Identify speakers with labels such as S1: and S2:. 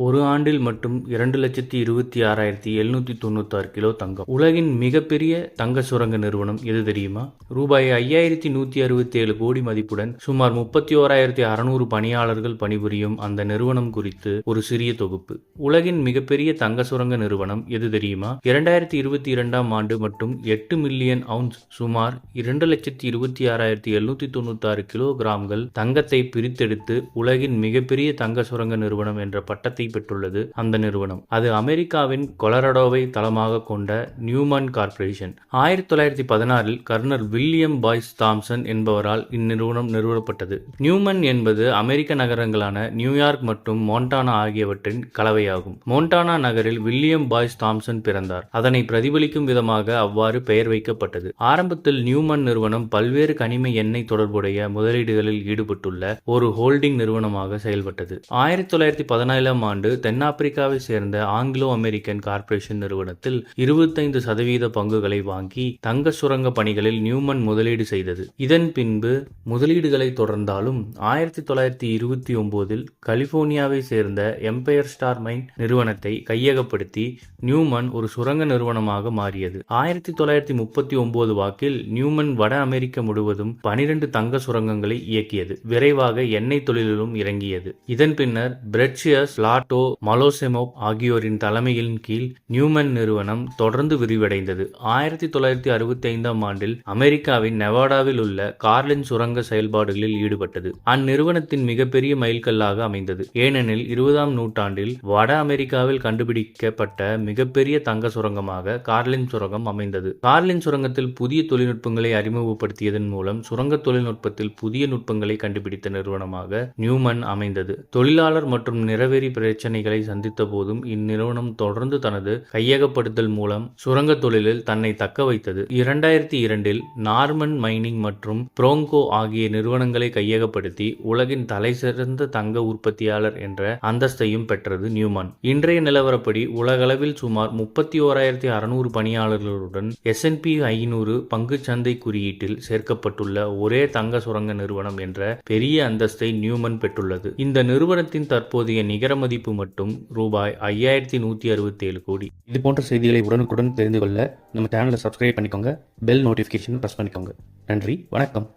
S1: ஒரு ஆண்டில் மட்டும் 2,26,796 கிலோ தங்கம். உலகின் மிகப்பெரிய தங்க சுரங்க நிறுவனம் எது தெரியுமா? ரூபாய் 5,167 கோடி மதிப்புடன் சுமார் 31,600 பணியாளர்கள் பணிபுரியும் அந்த நிறுவனம் குறித்து ஒரு சிறிய தொகுப்பு. உலகின் மிகப்பெரிய தங்க சுரங்க நிறுவனம் எது தெரியுமா? 2022ஆம் ஆண்டு மட்டும் 8 மில்லியன் அவுன்ஸ் சுமார் 2,26,796 கிலோகிராம்கள் தங்கத்தை பிரித்தெடுத்து உலகின் மிகப்பெரிய தங்க சுரங்க நிறுவனம் என்ற பட்டத்தை பெற்றுள்ளது அந்த நிறுவனம். அது அமெரிக்காவின் கொலராடோவை தளமாக கொண்ட நியூமன் கார்ப்பரேஷன். 1916இல் கர்னல் வில்லியம் பாய்ஸ் தாம்சன் என்பவரால் இந்நிறுவனம் நிறுவப்பட்டது. நியூமன் என்பது அமெரிக்க நகரங்களான நியூயார்க் மற்றும் மோன்டானா ஆகியவற்றின் கலவையாகும். மோன்டானா நகரில் வில்லியம் பாய்ஸ் தாம்சன் பிறந்தார். அதனை பிரதிபலிக்கும் விதமாக அவ்வாறு பெயர் வைக்கப்பட்டது. ஆரம்பத்தில் நியூமன் நிறுவனம் பல்வேறு கனிம எண்ணெய் தொடர்புடைய முதலீடுகளில் ஈடுபட்டுள்ள ஒரு ஹோல்டிங் நிறுவனமாக செயல்பட்டது. 1914ஆம் ஆண்டு தென்னாப்பிரிக்காவை சேர்ந்த ஆங்கிலோ அமெரிக்கன் கார்ப்பரேஷன் நிறுவனத்தில் 25% பங்குகளை வாங்கி தங்க சுரங்க பணிகளில் நியூமன் முதலீடு செய்தது. இதன் பின்பு முதலீடுகளை தொடர்ந்தாலும் 1929இல் கலிபோர்னியாவை சேர்ந்த எம்பயர் ஸ்டார் மைன் நிறுவனத்தை கையகப்படுத்தி நியூமன் ஒரு சுரங்க நிறுவனமாக மாறியது. 1939 வாக்கில் நியூமன் வட அமெரிக்கா முழுவதும் 12 தங்க சுரங்கங்களை இயக்கியது. விரைவாக எண்ணெய் தொழிலிலும் இறங்கியது. இதன் பின்னர் பிரெட்ஷியஸ், பிளாட்டோ, மலோசெமோவ் ஆகியோரின் தலைமையின் கீழ் நியூமன் நிறுவனம் தொடர்ந்து விரிவடைந்தது. 1965ஆம் ஆண்டில் அமெரிக்காவின் நெவாடாவில் உள்ள கார்லின் சுரங்க செயல்பாடுகளில் ஈடுபட்டது. அந்நிறுவனத்தின் மிகப்பெரிய மைல்கல்லாக அமைந்தது. ஏனெனில் 20ஆம் நூற்றாண்டில் வட அமெரிக்காவில் கண்டுபிடிக்கப்பட்ட மிகப்பெரிய தங்க சுரங்கமாக கார்லின் சுரங்கம் அமைந்தது. கார்லின் சுரங்கத்தில் புதிய தொழில்நுட்பங்களை அறிமுகப்படுத்தியதன் மூலம் சுரங்க தொழில்நுட்பத்தில் புதிய நுட்பங்களை கண்டுபிடித்த நிறுவனமாக நியூமன் அமைந்தது. தொழிலாளர் மற்றும் நிறவெறி பிரச்சனைகளை சந்தித்த போதும் இந்நிறுவனம் தொடர்ந்து தனது கையகப்படுத்தல் மூலம் சுரங்க தொழிலில் தன்னை தக்க வைத்தது. 2002இல் நார்மன் மைனிங் மற்றும் புரோங்கோ ஆகிய நிறுவனங்களை கையகப்படுத்தி உலகின் தலைசிறந்த தங்க உற்பத்தியாளர் என்ற அந்தஸ்தையும் பெற்றது நியூமன். இன்றைய நிலவரப்படி உலகளவில் சுமார் 31,600 பணியாளர்களுடன் S&P 500 பங்குச்சந்தை குறியீட்டில் சேர்க்கப்பட்டுள்ள ஒரே தங்க சுரங்க நிறுவனம் என்ற பெரிய அந்தஸ்தை நியூமன் பெற்றுள்ளது. இந்த நிறுவனத்தின் தற்போதைய நிகர மதிப்பு மட்டும் ரூபாய் 5,167 கோடி.
S2: இது போன்ற செய்திகளை உடனுக்குடன் தெரிந்து கொள்ள நம்ம சேனலை சப்ஸ்கிரைப் பண்ணிக்கோங்க. பெல் நோட்டிஃபிகேஷன் பிரஸ் பண்ணிக்கோங்க. நன்றி, வணக்கம்.